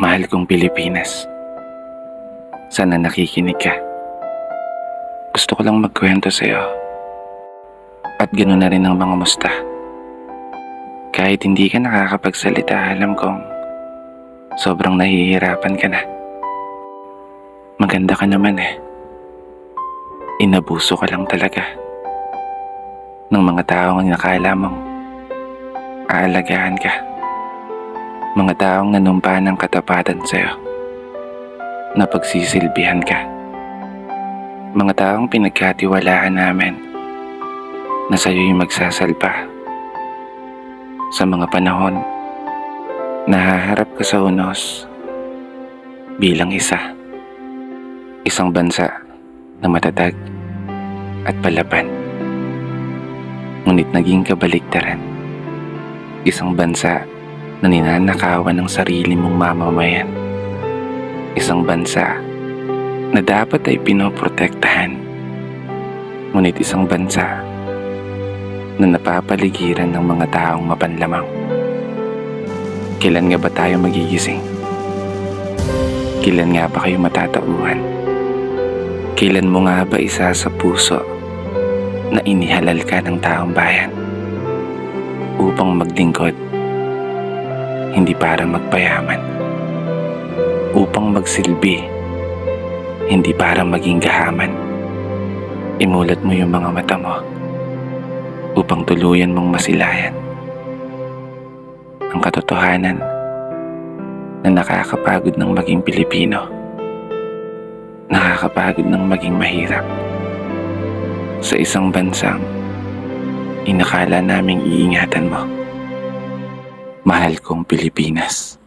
Mahal kong Pilipinas, sana nakikinig ka. Gusto ko lang magkwento sa'yo. At ganoon na rin ang mga musta. Kahit hindi ka nakakapagsalita, alam kong sobrang nahihirapan ka na. Maganda ka naman eh. Inabuso ka lang talaga ng mga taong nakala mong aalagaan ka. Mga taong nanumpa ng katapatan sa'yo, na pagsisilbihan ka. Mga taong pinagkatiwalaan namin na sa'yo'y magsasalpa sa mga panahon na haharap ka sa unos bilang isang bansa na matatag at palaban. Ngunit naging kabaligtaran, isang bansa na ninanakawan ng sarili mong mamamayan. Isang bansa na dapat ay pinoprotektahan. Ngunit isang bansa na napapaligiran ng mga taong mapanlamang. Kailan nga ba tayo magigising? Kailan nga ba kayo matatauhan? Kailan mo nga ba isa sa puso na inihalal ka ng taong bayan upang maglingkod? Hindi para magpayaman, upang magsilbi, hindi para maging gahaman. Imulat mo yung mga mata mo upang tuluyan mong masilayan ang katotohanan na nakakapagod ng maging Pilipino, nakakapagod ng maging mahirap sa isang bansang inakala naming iingatan mo. Mahal kong Pilipinas.